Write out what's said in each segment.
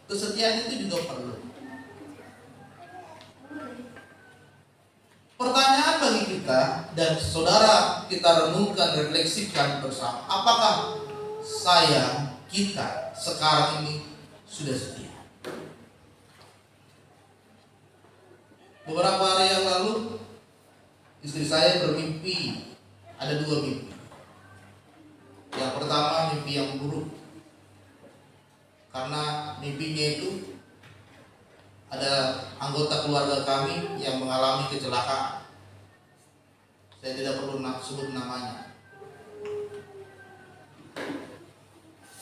Kesetiaan itu juga perlu. Pertanyaan bagi kita dan saudara kita renungkan, refleksikan bersama. Apakah kita sekarang ini sudah setia? Beberapa hari yang lalu istri saya bermimpi, ada 2 mimpi. Yang pertama mimpi yang buruk, karena mimpinya itu ada anggota keluarga kami yang mengalami kecelakaan. Saya tidak perlu sebut namanya.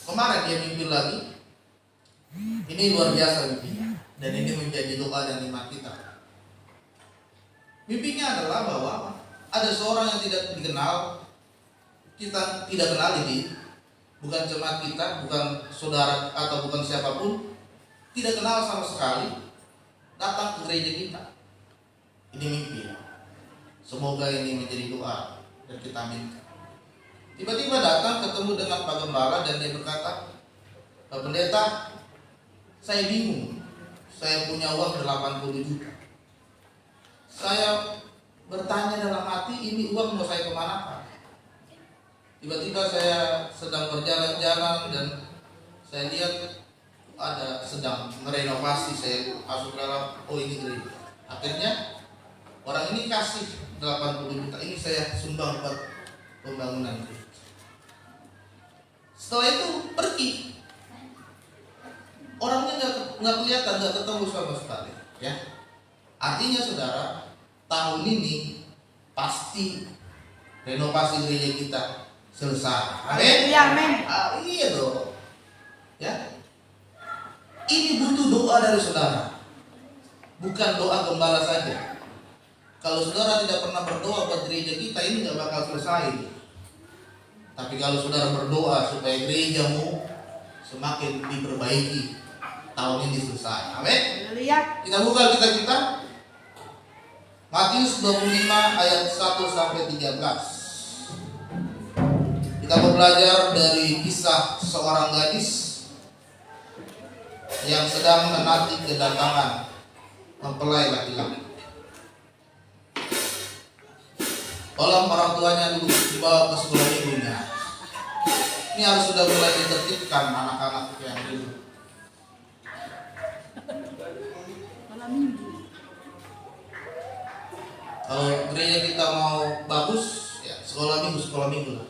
Kemarin dia mimpi lagi. Ini luar biasa mimpinya, dan ini menjadi doa dan iman kita. Mimpinya adalah bahwa ada seorang yang tidak dikenal, kita tidak kenal ini, bukan jemaat kita, bukan saudara atau bukan siapapun, tidak kenal sama sekali, datang ke gereja kita. Ini mimpi. Semoga ini menjadi doa dan kita minta. Tiba-tiba datang ketemu dengan Pak Gembala dan dia berkata, Pak Pendeta, saya bingung. Saya punya uang 80 juta. Saya bertanya dalam hati, ini uang mau saya kemana? Tiba-tiba saya sedang berjalan-jalan dan saya lihat ada sedang merenovasi. Saya masuk dalam, oh ini gereja. Akhirnya orang ini kasih 80 juta. Ini saya sumbang buat pembangunan gereja. Setelah itu pergi. Orangnya nggak kelihatan, nggak ketemu sama sekali. Ya, artinya saudara, tahun ini pasti renovasi gereja kita selesai. Amin. Ya, amin. Iya dong. Ya. Ini butuh doa dari saudara. Bukan doa gembala saja. Kalau saudara tidak pernah berdoa buat gereja kita, ini nggak bakal selesai. Tapi kalau saudara berdoa supaya gerejamu semakin diperbaiki, tahun ini selesai. Amin. Kita buka kita. Matius 25 ayat 1 sampai 13. Kita belajar dari kisah seorang gadis yang sedang menanti kedatangan mempelai laki-laki. Tolong orang tuanya dulu dibawa ke sekolah minggunya. Ini harus sudah mulai ditertibkan anak-anak yang dulu. Kalau gereja kita mau bagus, ya sekolah minggu lah.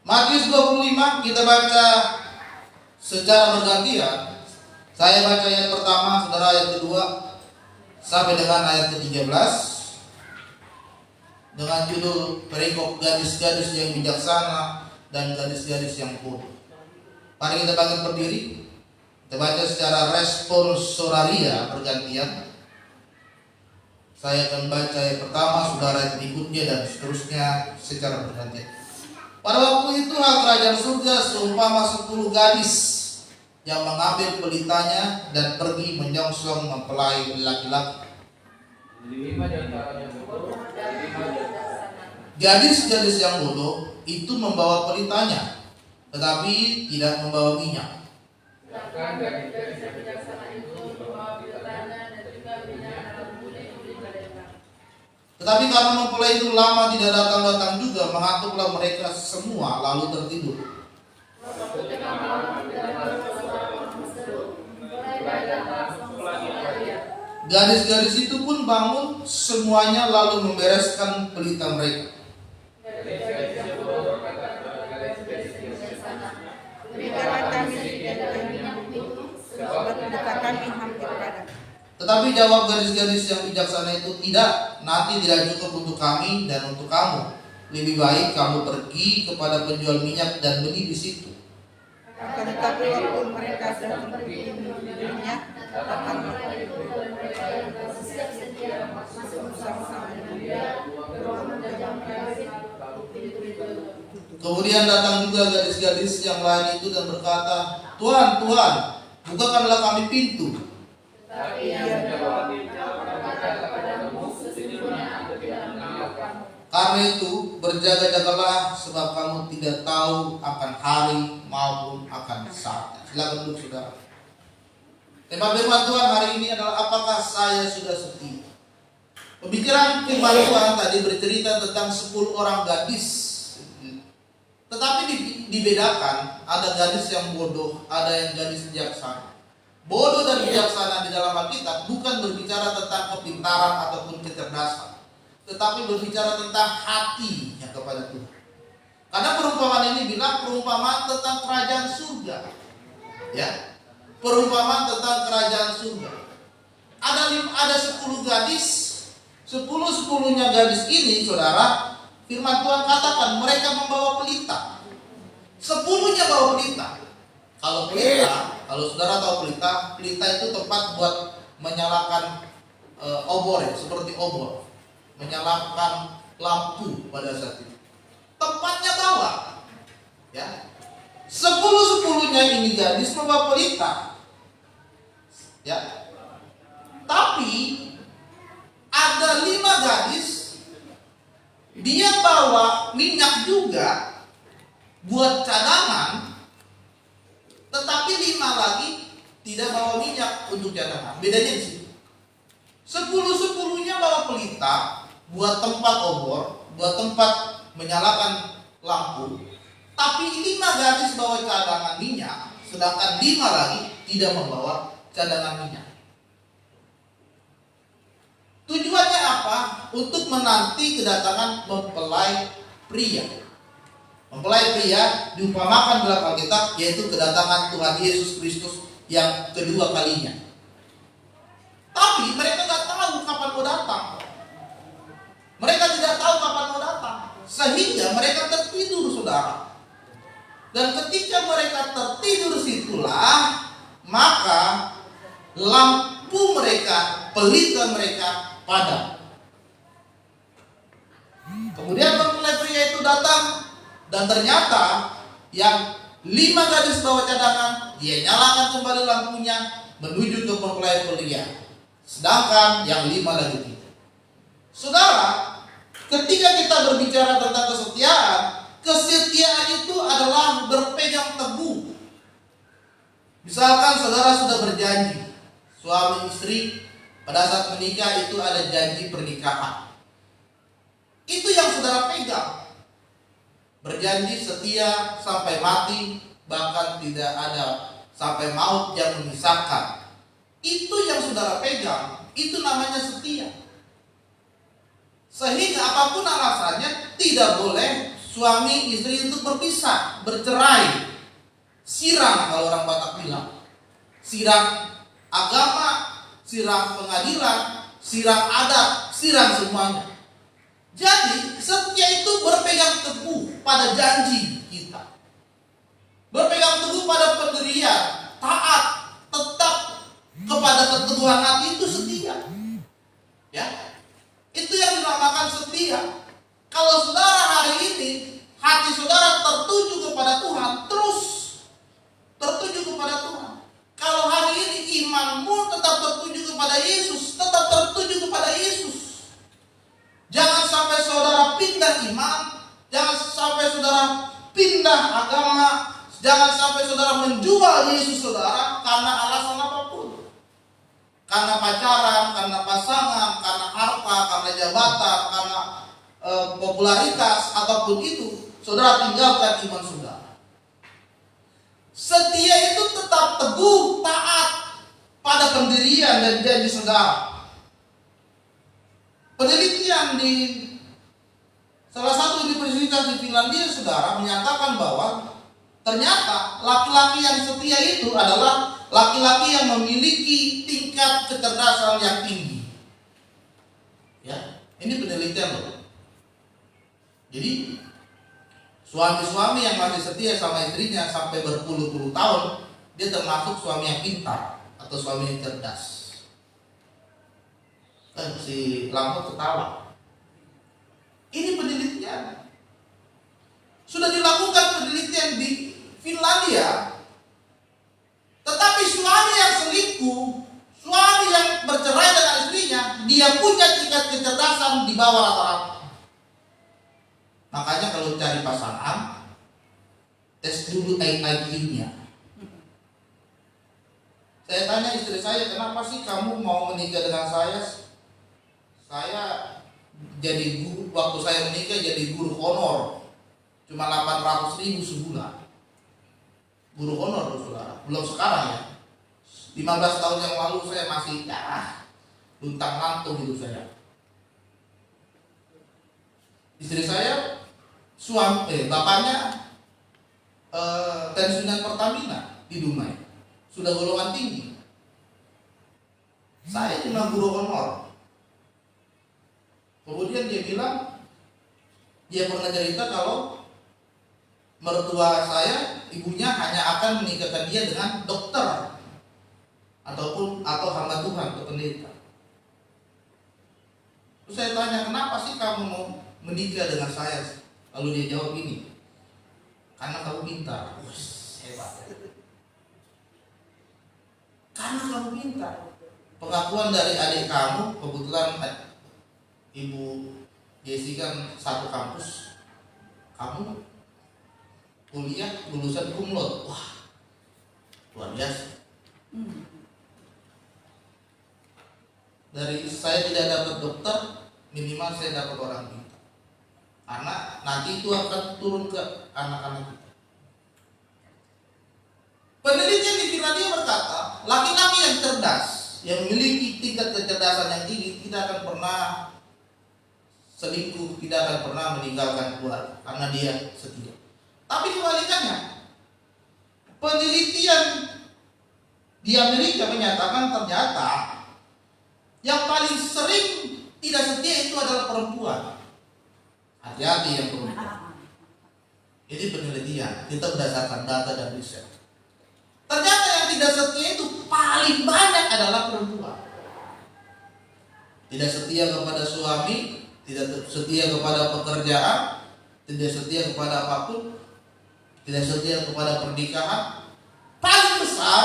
Matius 25 kita baca secara bergantian. Saya baca ayat pertama, saudara ayat kedua sampai dengan ayat ke-13 dengan judul perikop gadis-gadis yang bijaksana dan gadis-gadis yang bodoh. Mari kita bangkit berdiri. Kita baca secara responsoralia bergantian. Saya akan baca yang pertama, saudara yang berikutnya, dan seterusnya secara bergantian. Pada waktu itu hal kerajaan surga seumpama 10 gadis yang mengambil pelitanya dan pergi menyongsong mempelai laki-laki. Gadis-gadis yang bodoh itu membawa pelitanya, tetapi tidak membawa minyak. Tetapi karena mempelai itu lama tidak datang-datang juga, mengantuklah mereka semua lalu tertidur. Gadis-gadis itu pun bangun semuanya lalu membereskan pelita mereka. Tetapi jawab gadis-gadis yang bijaksana itu, tidak, nanti tidak cukup untuk kami dan untuk kamu. Lebih baik kamu pergi kepada penjual minyak dan beli di situ. Tetapi waktu mereka sedang pergi minyak, datang kemudian datang juga gadis-gadis yang lain itu dan berkata, Tuhan, Tuhan, bukakanlah kami pintu. Karena itu berjaga-jagalah, sebab kamu tidak tahu akan hari maupun akan saat. Silakan duduk saudara. Tema firman Tuhan hari ini adalah apakah saya sudah setia? Pemikiran firman Tuhan tadi bercerita tentang 10 orang gadis. Tetapi dibedakan, ada gadis yang bodoh, ada yang gadis bijaksana. Bodoh dan bijaksana di dalam Alkitab bukan berbicara tentang kepintaran ataupun kecerdasan, tetapi berbicara tentang hatinya kepada Tuhan. Karena perumpamaan ini bilang perumpamaan tentang kerajaan surga. Ya. Perumpamaan tentang kerajaan surga. Ada 10 gadis, 10-10-nya gadis ini, saudara, firman Tuhan katakan mereka membawa pelita. 10-nya bawa pelita. Kalau pelita, kalau saudara tahu pelita, pelita itu tempat buat menyalakan obor ya, seperti obor, menyalakan lampu pada saat itu. Tempatnya bawa, ya. 10-10-nya ini gadis membawa pelita, ya. Tapi ada 5 gadis, dia bawa minyak juga buat cadangan, tetapi 5 lagi tidak bawa minyak untuk cadangan. Bedanya di situ. 10-10-nya bawa pelita buat tempat obor, buat tempat menyalakan lampu, tapi 5 gadis bawa cadangan minyak, sedangkan 5 lagi tidak membawa cadangan minyak. Tujuannya apa? Untuk menanti kedatangan mempelai pria. Mempelai pria diumpamakan dalam Alkitab yaitu kedatangan Tuhan Yesus Kristus yang kedua kalinya. Tapi mereka nggak tahu kapan mau datang. Mereka tidak tahu kapan mau datang, sehingga mereka tertidur, saudara. Dan ketika mereka tertidur situlah maka lampu mereka, pelita mereka padam. Kemudian mempelai pria itu datang dan ternyata yang 5 gadis bawa cadangan, dia nyalakan kembali lampunya menuju ke mempelai pria. Sedangkan yang 5 lagi tidak. Saudara, ketika kita berbicara tentang kesetiaan, kesetiaan itu adalah berpegang teguh. Misalkan saudara sudah berjanji, suami istri pada saat menikah itu ada janji pernikahan. Itu yang saudara pegang. Berjanji setia sampai mati, bahkan tidak ada sampai maut yang memisahkan. Itu yang saudara pegang, itu namanya setia. Sehingga apapun alasannya tidak boleh suami istri itu berpisah, bercerai. Sirang kalau orang Batak bilang. Sirang agama, sirang pengadilan, sirang adat, sirang semuanya. Jadi setia itu berpegang teguh pada janji kita. Berpegang teguh pada pendirian, taat, tetap kepada keteguhan hati itu setia. Ya. Itu yang dinamakan setia. Kalau saudara hari ini hati saudara tertuju kepada Tuhan, terus tertuju kepada Tuhan. Kalau hari ini imanmu tetap tertuju kepada Yesus, tetap tertuju kepada Yesus. Jangan sampai saudara pindah iman, jangan sampai saudara pindah agama, jangan sampai saudara menjual Yesus saudara karena alasan apapun. Karena pacaran, karena pasangan, karena harta, karena jabatan, karena popularitas, ataupun itu, saudara tinggalkan iman saudara. Setia itu tetap teguh, taat pada pendirian dan janji saudara. Penelitian di salah satu universitas di Finlandia, saudara, menyatakan bahwa ternyata laki-laki yang setia itu adalah laki-laki yang memiliki tingkat kecerdasan yang tinggi. Ya, ini penelitian loh. Jadi suami-suami yang masih setia sama istrinya sampai berpuluh-puluh tahun, dia termasuk suami yang pintar atau suami yang cerdas. Si Lampot ketawa. Ini penelitian. Sudah dilakukan penelitian di Finlandia. Tetapi suami yang selingkuh, suami yang bercerai dengan istrinya, dia punya tingkat kecerdasan di bawah rata-rata. Makanya kalau cari pasangan, tes dulu IQ-nya. Saya tanya istri saya, kenapa sih kamu mau menikah dengan saya? Saya jadi guru, waktu saya menikah jadi guru honor, cuma 800.000 sebulan. Guru honor loh saudara, belum sekarang ya. 15 tahun yang lalu saya masih luntang lantung hidup saya. Istri saya, bapaknya pensiunan Pertamina di Dumai, sudah golongan tinggi. Saya cuma guru honor. Kemudian dia bilang, dia pernah cerita kalau mertua saya, ibunya hanya akan menikahkan dia dengan dokter atau hamba Tuhan atau pendeta. Terus saya tanya, kenapa sih kamu mau menikah dengan saya? Lalu dia jawab ini, karena kamu pintar. Hebat. Karena kamu pintar. Pengakuan dari adik kamu, kebetulan Ibu Jessica kan satu kampus, kamu kuliah lulusan cum laude. Wah, luar biasa. Dari saya tidak dapat dokter, minimal saya dapat orang pintar. Karena nanti itu akan turun ke anak-anak kita. Penelitian di Finlandia berkata, laki-laki yang cerdas, yang memiliki tingkat kecerdasan yang tinggi, tidak akan pernah selingkuh, tidak akan pernah meninggalkan keluarga karena dia setia. Tapi kebalikannya, penelitian di Amerika menyatakan ternyata yang paling sering tidak setia itu adalah perempuan. Hati-hati yang perempuan. Ini penelitian, kita berdasarkan data dan riset. Ternyata yang tidak setia itu paling banyak adalah perempuan. Tidak setia kepada suami, tidak setia kepada pekerjaan, tidak setia kepada apapun, tidak setia kepada pernikahan. Paling besar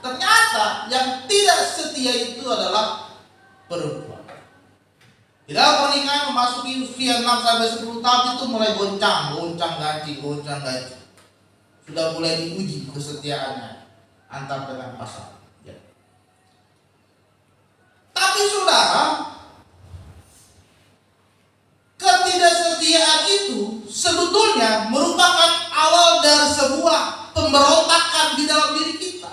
ternyata yang tidak setia itu adalah perempuan. Di dalam pernikahan memasuki usia 6-10 tahun itu mulai goncang ganjing. Sudah mulai diuji kesetiaannya antar dengan pasangan. Ya. Tapi saudara, ketidaksetiaan itu sebetulnya merupakan awal dari sebuah pemberontakan di dalam diri kita.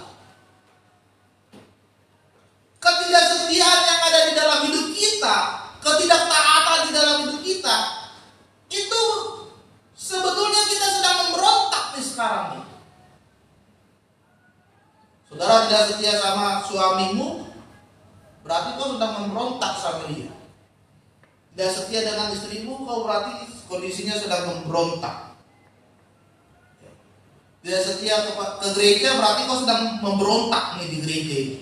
Ketidaksetiaan yang ada di dalam hidup kita, ketidaktaatan di dalam hidup kita, itu sebetulnya kita sedang memberontak nih sekarang nih. Saudara tidak setia sama suamimu, berarti kau sedang memberontak sama dia. Tidak setia dengan istrimu, kau berarti kondisinya sedang memberontak. Tidak setia ke gereja, berarti kau sedang memberontak nih di gereja ini.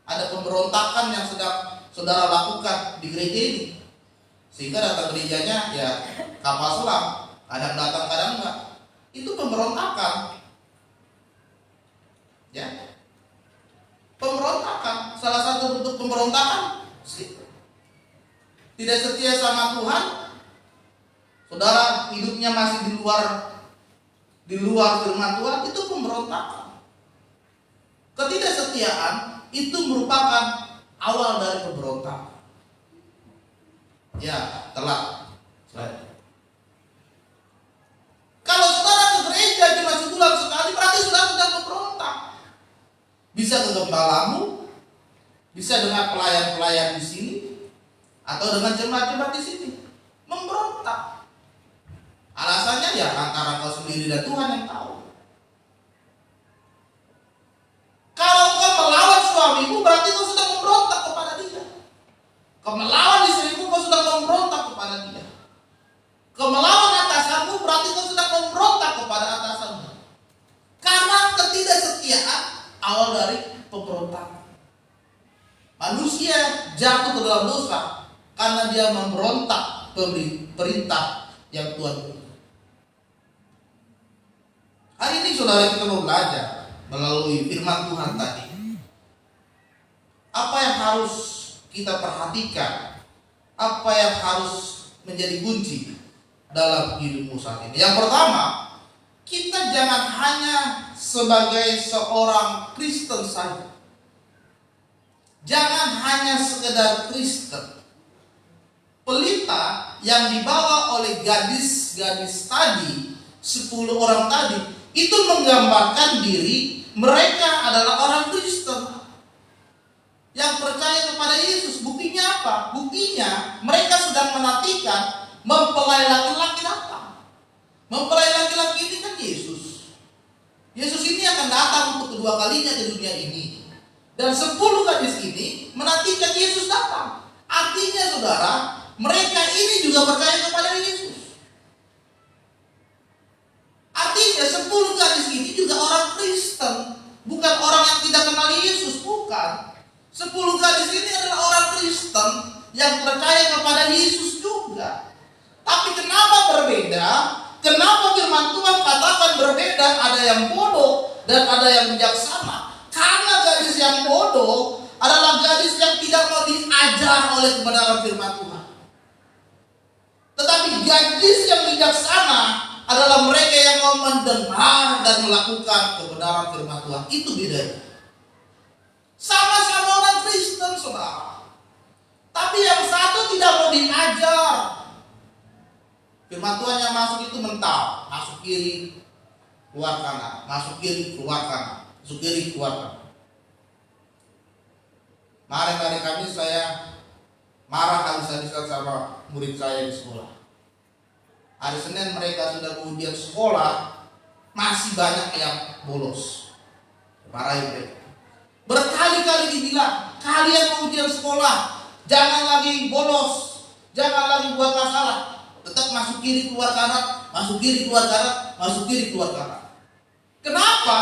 Ada pemberontakan yang sedang saudara lakukan di gereja ini, sehingga datang gerejanya ya kapal selam, kadang datang kadang enggak. Itu pemberontakan. Ya, pemberontakan, salah satu bentuk pemberontakan. Tidak setia sama Tuhan, saudara hidupnya masih di luar firman Tuhan, itu pemberontakan. Ketidaksetiaan itu merupakan awal dari pemberontakan. Ya, telat. Kalau saudara ke gereja cuma sebulan sekali, berarti saudara sudah memberontak. Bisa ke gembalamu, bisa dengan pelayan-pelayan di sini, atau dengan jemaat-jemaat di sini, memberontak. Alasannya ya antara kau sendiri dan Tuhan yang tahu. Kalau kau melawan suamimu, berarti kau sudah memberontak kepada dia. Kau melawan istrimu, kau sudah memberontak kepada dia. Kau melawan atasanmu, berarti kau sudah memberontak kepada atasanmu. Karena ketidaksetiaan awal dari pemberontakan. Manusia jatuh ke dalam dosa karena dia memberontak perintah yang Tuhan beri. Hari ini saudara kita mau belajar melalui firman Tuhan tadi. Apa yang harus kita perhatikan? Apa yang harus menjadi kunci dalam hidupmu saat ini? Yang pertama, kita jangan hanya sebagai seorang Kristen saja. Jangan hanya sekedar Kristen. Pelita yang dibawa oleh gadis-gadis tadi, 10 orang tadi, itu menggambarkan diri mereka adalah orang Kristen yang percaya kepada Yesus. Buktinya apa? Buktinya mereka sedang menantikan mempelai laki-laki datang. Mempelai laki-laki ini kan Yesus. Yesus ini akan datang untuk kedua kalinya ke dunia ini. Dan 10 gadis ini menantikan Yesus datang. Artinya saudara, mereka ini juga percaya kepada Yesus. Artinya 10 gadis ini juga orang Kristen. Bukan orang yang tidak kenal Yesus, bukan. 10 gadis ini adalah orang Kristen yang percaya kepada Yesus juga. Tapi kenapa berbeda? Kenapa firman Tuhan katakan berbeda? Ada yang bodoh dan ada yang bijaksana. Karena gadis yang bodoh adalah gadis yang tidak mau diajar oleh kebenaran firman Tuhan. Tetapi gadis yang bijaksana adalah mereka yang mau mendengar dan melakukan kebenaran firman Tuhan. Itu bedanya. Sama-sama orang Kristen, saudara. Tapi yang satu tidak mau diajar. Firman Tuhan yang masuk itu mental. Masuk kiri, keluar kanan. Masuk kiri, keluar kanan. Masuk kiri, keluar kanan. Kemarin hari Kamis saya marah habis-habisan sama murid saya di sekolah. Hari Senin mereka sudah ujian sekolah, masih banyak yang bolos. Marahin mereka. Berkali-kali dibilang, kalian ujian sekolah, jangan lagi bolos, jangan lagi buat masalah. Tetap masuk kiri keluar kanan, masuk kiri keluar kanan, masuk kiri keluar kanan. Kenapa?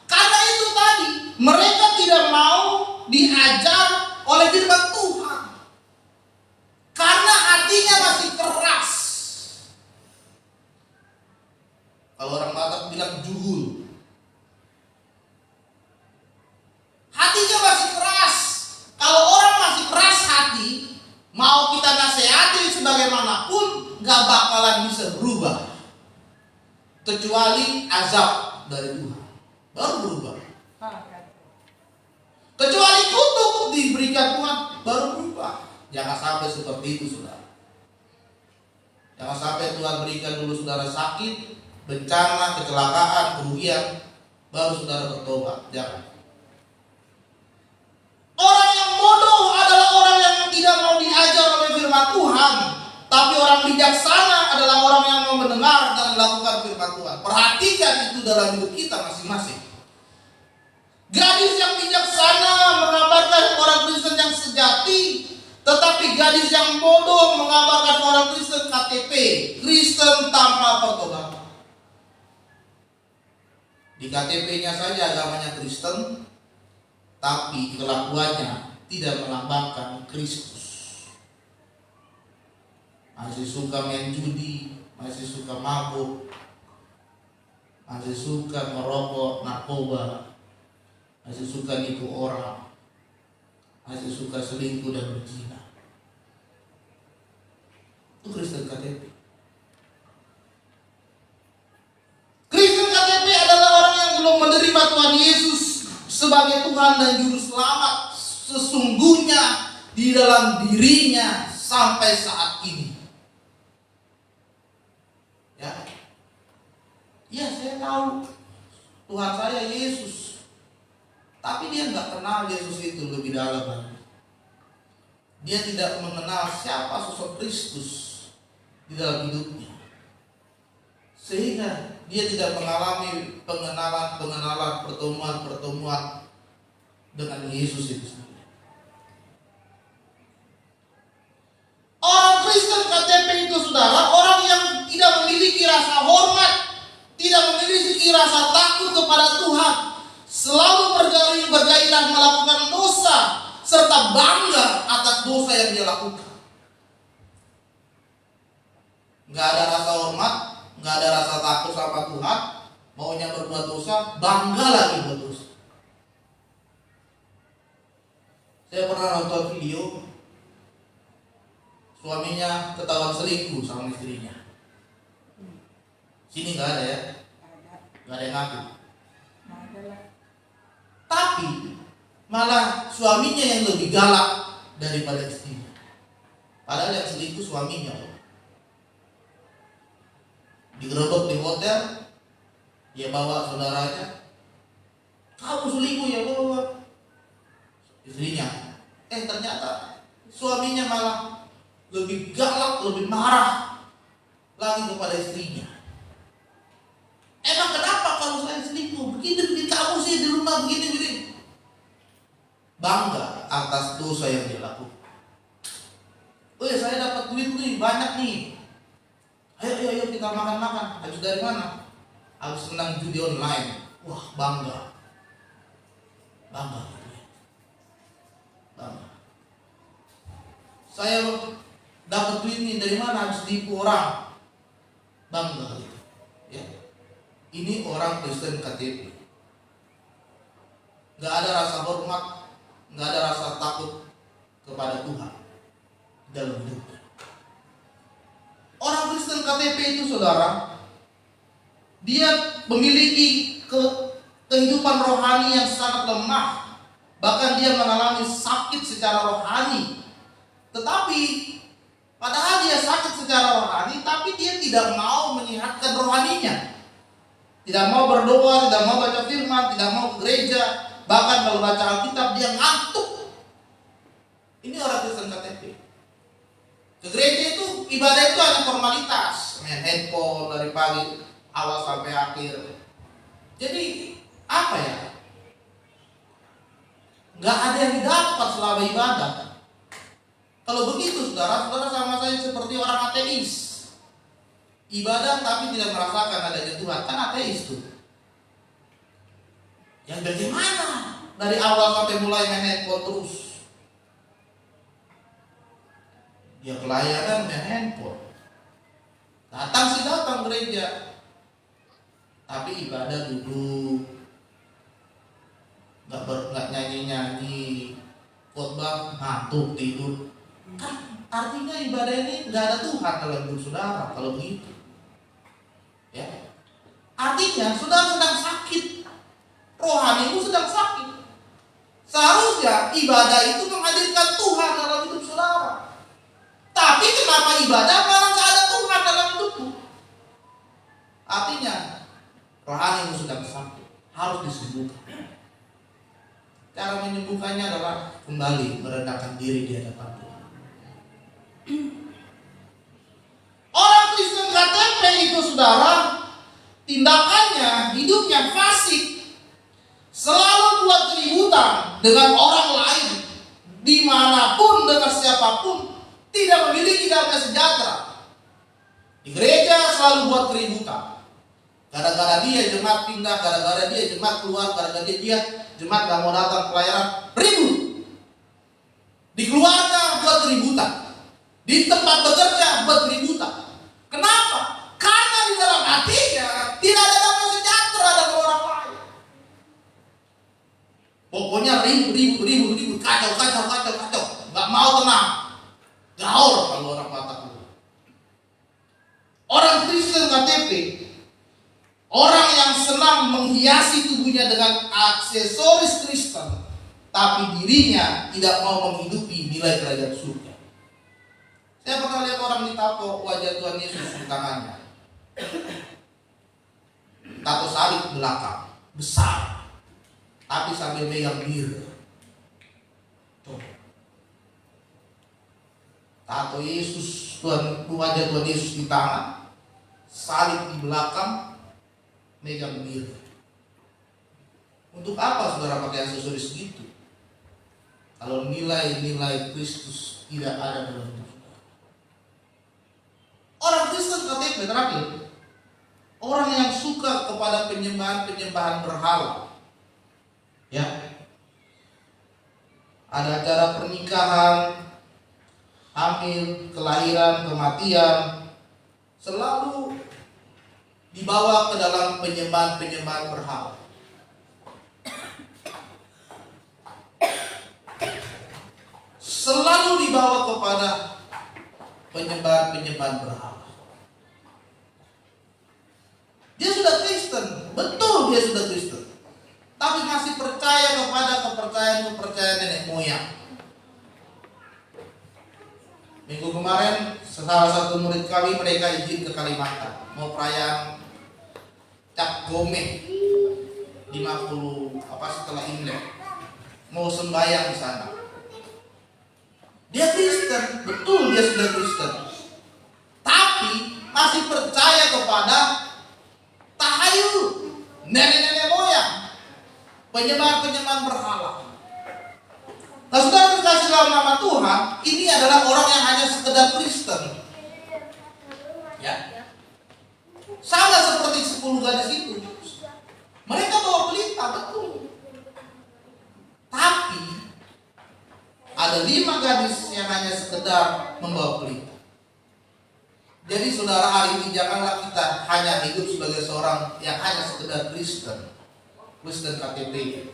Karena itu tadi, mereka tidak mau diajar oleh firman Tuhan. Karena hatinya masih keras. Kalau orang Batak bilang juhul. Hatinya masih keras. Kalau orang masih keras hati, mau kita nasihati sebagaimanapun, gak bakalan bisa berubah. Kecuali azab dari Tuhan, baru berubah. Kecuali kutuk diberikan Tuhan, baru berubah. Jangan sampai seperti itu, saudara. Jangan sampai Tuhan berikan dulu saudara sakit, bencana, kecelakaan, kerugian, baru saudara bertobat. Jangan. Orang yang bodoh adalah orang yang tidak mau diajar oleh firman Tuhan. Tapi orang bijaksana adalah orang yang mau mendengar dan melakukan firman Tuhan. Perhatikan itu dalam hidup kita masing-masing. Gadis yang bijaksana menggambarkan orang Kristen yang sejati. Tetapi gadis yang bodoh menggambarkan orang Kristen KTP. Kristen tanpa pertobatan. Di KTP-nya saja agamanya Kristen, tapi kelakuannya tidak melambangkan Kristus. Masih suka main judi, masih suka mabuk, masih suka merokok, narkoba, masih suka nipu orang, masih suka selingkuh dan berzina. Itu Kristen KTP. Kristen KTP adalah orang yang belum menerima Tuhan Yesus sebagai Tuhan dan Juru Selamat sesungguhnya di dalam dirinya sampai saat ini. Ya, saya tahu Tuhan saya Yesus, tapi dia nggak kenal Yesus itu lebih dalam lagi. Dia tidak mengenal siapa sosok Kristus di dalam hidupnya, sehingga dia tidak mengalami pengenalan, pertemuan dengan Yesus itu sendiri. Orang Kristen KTP itu saudara, orang yang tidak memiliki rasa hormat, tidak memiliki rasa takut kepada Tuhan, selalu bergairah melakukan dosa, serta bangga atas dosa yang dia lakukan. Gak ada rasa hormat, gak ada rasa takut sama Tuhan, maunya berbuat dosa, bangga lagi berdosa. Saya pernah nonton video suaminya ketahuan selingkuh sama istrinya. Sini gak ada ya? Gak ada yang ngaku. Tapi malah suaminya yang lebih galak daripada istrinya. Padahal yang selingkuh suaminya. Digerebek di hotel, dia bawa saudaranya. Kamu selingkuh ya, bawa istrinya. Ternyata suaminya malah lebih galak, lebih marah lagi kepada istrinya. Emang kenapa kalau saya selingkuh? Begini kamu sih di rumah begini. Bangga atas dosa yang dia lakukan. Oh ya, saya dapat duit nih, banyak nih. Ayo kita makan. Habis dari mana? Habis menang judi online. Wah, bangga. Saya dapat duit nih dari mana? Habis tipu orang. Bangga gitu. Ya. Ini orang Kristen KTP. Gak ada rasa hormat, gak ada rasa takut kepada Tuhan dalam hidupnya. Orang Kristen KTP itu, saudara, dia memiliki kehidupan rohani yang sangat lemah. Bahkan dia mengalami sakit secara rohani. Tetapi padahal dia sakit secara rohani, tapi dia tidak mau menyehatkan rohaninya. Tidak mau berdoa, tidak mau baca firman, tidak mau ke gereja. Bahkan kalau baca Alkitab dia ngantuk. Ini orang Kristen KTP. Ke gereja itu, ibadah itu hanya formalitas, main handphone dari pagi awal sampai akhir. Jadi apa ya? Gak ada yang didapat selama ibadah. Kalau begitu, saudara sama saya seperti orang ateis. Ibadah tapi tidak merasakan adanya Tuhan, kan ateis tuh. Yang bagaimana? Dari awal sampai mulai main handphone terus. Ya pelayanan main handphone. Datang gereja. Tapi ibadah duduk. Gak nyanyi-nyanyi. Khotbah ngantuk tidur. Kan artinya ibadah ini gak ada Tuhan dalam hidup saudara kalau begitu. Ya. Artinya saudara sedang sakit. Rohanimu sedang sakit. Seharusnya ibadah itu menghadirkan Tuhan dalam hidup saudara. Tapi kenapa ibadah malah gak ada Tuhan dalam hidupmu? Artinya rohanimu sedang sakit, harus disembuhkan. Cara menyembuhkannya adalah kembali merendahkan diri di hadapan Tuhan. Orang Kristen KTP itu, saudara, tindakannya, hidupnya fasik, selalu buat keributan dengan orang lain, dimanapun dengan siapapun, tidak memiliki damai sejahtera. Di gereja selalu buat keributan. Gara-gara dia jemaat pindah, gara-gara dia jemaat keluar, gara-gara dia jemaat gak mau datang pelayanan, ribut. Di keluarga buat keributan. Di tempat bekerja buat keributan. Kenapa? Karena di dalam hatinya tidak ada damai sejahtera dengan orang lain. Pokoknya ribut, kacau. Gak mau tenang. Gaul kalau orang Batak. Orang Kristen KTP, orang yang senang menghiasi tubuhnya dengan aksesoris Kristen, tapi dirinya tidak mau menghidupi nilai kerajaan surga. Saya pernah lihat orang ditato wajah Tuhan Yesus di tangannya. Tato salib belakang, besar, tapi sambil megang bir. Tato Yesus, wajah Tuhan Yesus di tangan, salib di belakang, megang bir. Untuk apa saudara pakai aksesoris gitu? Kalau nilai-nilai Kristus tidak ada dalam hidup saudara. Orang Kristen KTP terakhir, orang yang suka kepada penyembahan berhala. Ya. Ada acara pernikahan, hamil, kelahiran, kematian, selalu dibawa ke dalam penyembahan berhala. Selalu dibawa kepada penyembahan berhala. Dia sudah Kristen, betul dia sudah Kristen, tapi masih percaya kepada kepercayaan nenek Minggu kemarin salah satu murid kami mereka izin ke Kalimantan mau perayaan Cap Gome 50 setelah Imlek, mau sembahyang di sana. Dia Kristen, betul dia sudah Kristen, tapi masih percaya kepada tahayul, nenek-nenek moyang, penyembahan berhala. Nah, saudara dikasih dalam nama Tuhan, ini adalah orang yang hanya sekedar Kristen. Ya. Sama seperti 10 gadis itu. Mereka bawa pelita, betul. Tapi ada 5 gadis yang hanya sekedar membawa pelita. Jadi saudara, hari ini janganlah kita hanya hidup sebagai seorang yang hanya sekedar Kristen KTP.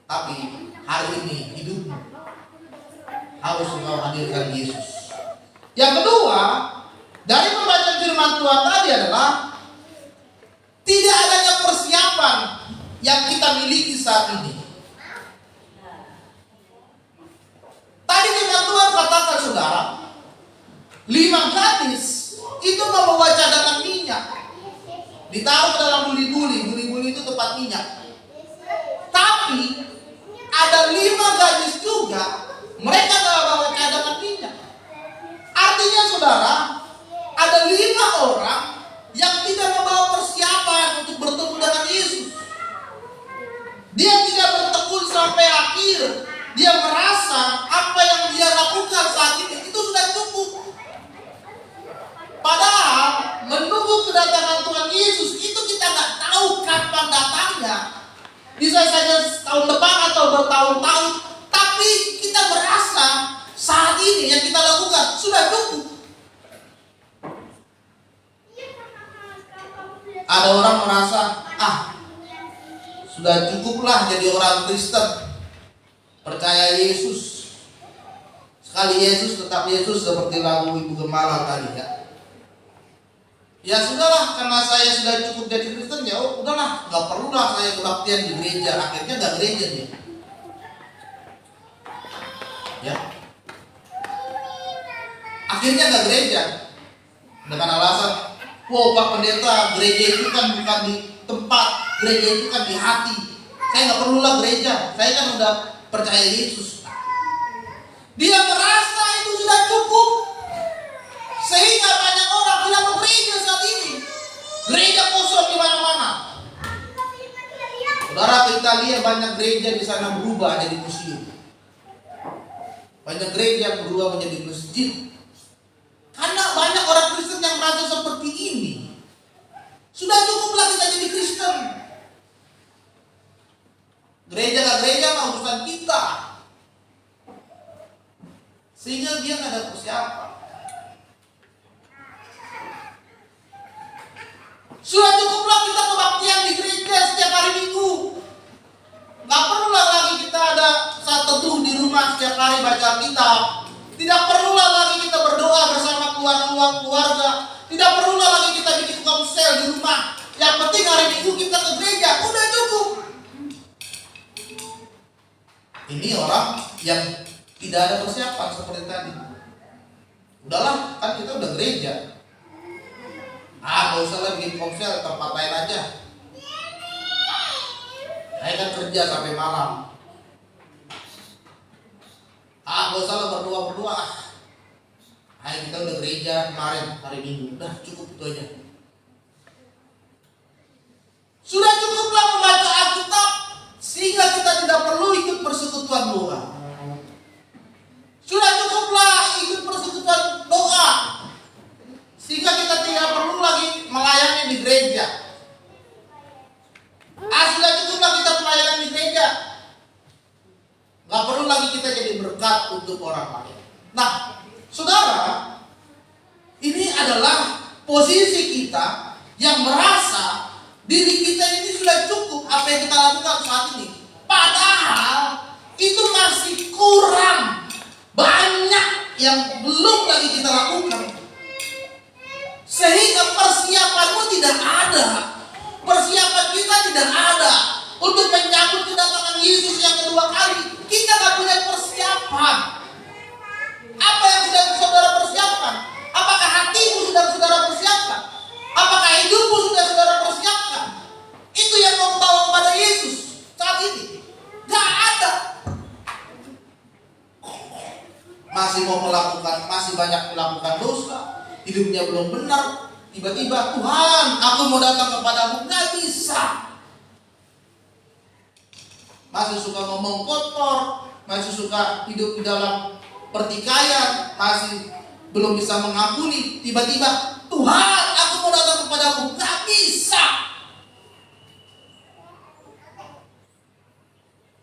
Tapi hari ini hidupmu harus engkau hadirkan Yesus. Yang kedua, dari pembacaan firman Tuhan tadi adalah tidak adanya persiapan yang kita miliki saat ini. Tadi firman Tuhan katakan saudara, 5 gadis itu membawa cadangan minyak, ditaruh ke dalam buli-buli itu tempat minyak. Tapi ada 5 gadis juga, mereka gak bawa cadangan minyak. Artinya saudara, ada 5 orang yang tidak membawa persiapan untuk bertemu dengan Yesus. Dia tidak bertekun sampai akhir. Dia merasa apa yang dia lakukan saat ini itu sudah cukup. Padahal menunggu kedatangan Tuhan Yesus itu kita gak tahu kapan datangnya. Bisa saja tahun depan atau bertahun-tahun. Tapi kita merasa saat ini yang kita lakukan sudah cukup. Ada orang merasa, sudah cukuplah jadi orang Kristen, percaya Yesus. Sekali Yesus tetap Yesus, seperti lagu Ibu Gemala tadi ya. Ya sudahlah, karena saya sudah cukup jadi Kristen, ya udahlah, gak perlulah saya kebaktian di gereja. Akhirnya gak gereja nih. Ya. Akhirnya gak gereja dengan alasan, Pak Pendeta, gereja itu kan bukan di tempat, gereja itu kan di hati. Saya gak perlulah gereja, saya kan udah percaya Yesus. Dia merasa itu sudah cukup, sehingga banyak orang tidak mau gereja saat ini. Gereja kosong di mana-mana. Saudara, kita lihat banyak gereja di sana berubah jadi museum. Banyak gereja berubah menjadi masjid. Karena banyak orang Kristen yang merasa seperti ini. Sudah cukuplah kita jadi Kristen. Gereja gak gereja mah urusan kita. Sehingga dia gak ada persiapan. Sudah cukuplah kita kebaktian di gereja setiap hari Minggu. Gak perlulah lagi kita ada saat teduh di rumah setiap hari baca kitab. Tidak perlulah lagi kita berdoa bersama keluarga. Tidak perlulah lagi kita bikin komsel di rumah. Yang penting hari Minggu kita ke gereja. Udah cukup. Ini orang yang tidak ada persiapan seperti tadi. Udahlah, kan kita udah gereja. Gak usah lah bikin komsel, tempat lain aja. Saya kan kerja sampai malam. Gak usah lah berdoa. Ayo kita udah gereja kemarin hari Minggu. Udah cukup itu aja. Sudah cukuplah membaca Alkitab, sehingga kita tidak perlu ikut persekutuan doa. Sudah cukuplah ikut persekutuan doa, sehingga kita tidak perlu lagi melayani di gereja. Sudah cukuplah kita melayani di gereja. Gak perlu lagi kita jadi berkat untuk orang lain. Nah, saudara, ini adalah posisi kita yang merasa diri kita ini sudah cukup apa yang kita lakukan saat ini. Padahal itu masih kurang. Banyak yang belum lagi kita lakukan. Sehingga persiapanmu tidak ada. Persiapan kita tidak ada untuk menyambut kedatangan Yesus yang kedua kali. Kita gak punya persiapan. Apa yang sudah persiapkan? Apakah hidupmu sudah saudara persiapkan? Itu yang mau bawa kepada Yesus saat ini. Gak ada. Masih banyak melakukan dosa, hidupnya belum benar. Tiba-tiba, Tuhan, aku mau datang kepadamu. Gak bisa. Masih suka ngomong kotor, masih suka hidup di dalam pertikaian, masih belum bisa mengampuni. Tiba-tiba, Tuhan, aku mau datang kepadamu. Gak bisa.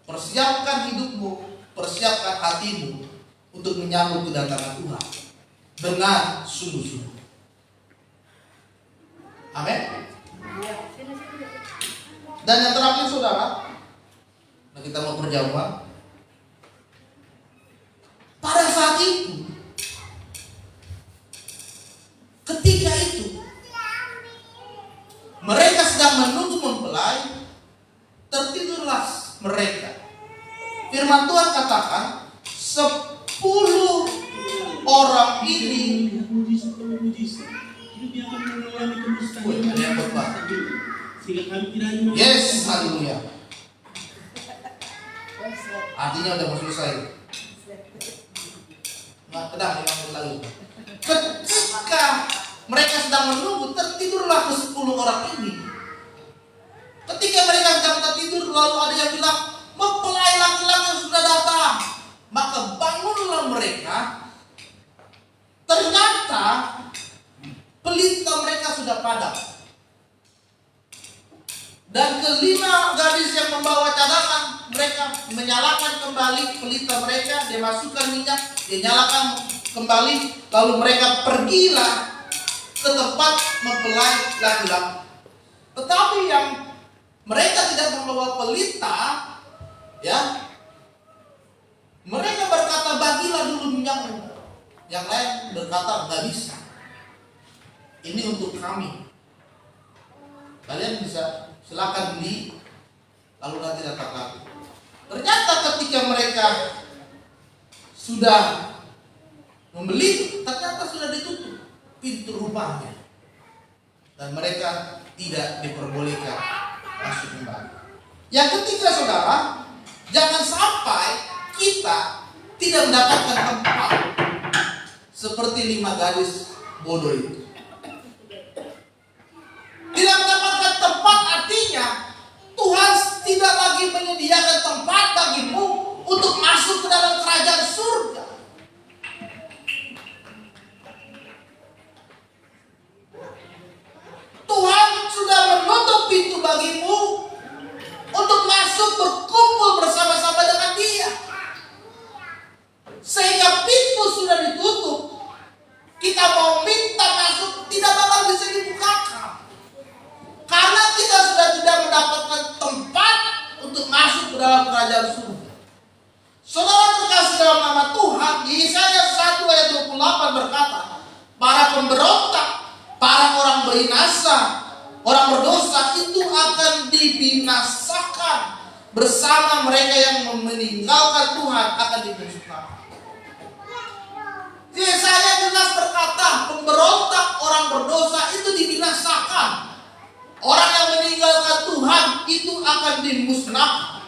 Persiapkan hidupmu, persiapkan hatimu untuk menyambut kedatangan Tuhan dengan sungguh-sungguh. Amin. Dan yang terakhir saudara, nah kita mau perjamuan. Pada saat itu, ketika itu, mereka sedang menunggu mempelai, tertidurlah mereka. Firman Tuhan katakan, 10 orang ini. Ada yang khotbah. Yes, haleluya. Artinya udah mau selesai. Nggak, tenang, 5 menit lagi. Ketika mereka sedang menunggu, tertidurlah ke 10 orang ini. Ketika mereka sedang tertidur, lalu ada yang bilang, mempelai laki-laki yang sudah datang. Maka bangunlah mereka. Ternyata pelita mereka sudah padam. Dan kelima gadis yang membawa cadangan, mereka menyalakan kembali pelita mereka, dia masukkan minyak, dia nyalakan kembali, lalu mereka pergilah ke tempat mempelai laki-laki. Tetapi yang mereka tidak membawa pelita, ya, mereka berkata, bagilah dulu minyakmu. Yang lain berkata, nggak bisa. Ini untuk kami. Kalian bisa silakan beli, lalu nanti datang lagi. Ternyata ketika mereka sudah membeli, ternyata sudah ditutup pintu rumahnya, dan mereka tidak diperbolehkan masuk kembali. Yang ketiga saudara, jangan sampai kita tidak mendapatkan tempat seperti 5 gadis bodoh itu. Tidak mendapatkan tempat artinya Tuhan tidak lagi menyediakan tempat bagimu untuk masuk ke dalam kerajaan surga. Tuhan sudah menutup pintu bagimu untuk masuk berkumpul bersama-sama dengan Dia. Sehingga pintu sudah ditutup, kita mau minta masuk tidak bakal bisa dibukakan. Karena kita sudah tidak mendapatkan tempat untuk masuk ke dalam kerajaan surga. Saudara terkasih dalam nama Tuhan, di Yesaya 1 ayat 28 berkata, para pemberontak, para orang berinasa, orang berdosa itu akan dibinasakan bersama mereka yang meninggalkan Tuhan akan dimusnahkan. Yesaya jelas berkata, pemberontak, orang berdosa itu dibinasakan. Orang yang meninggalkan Tuhan itu akan dimusnahkan.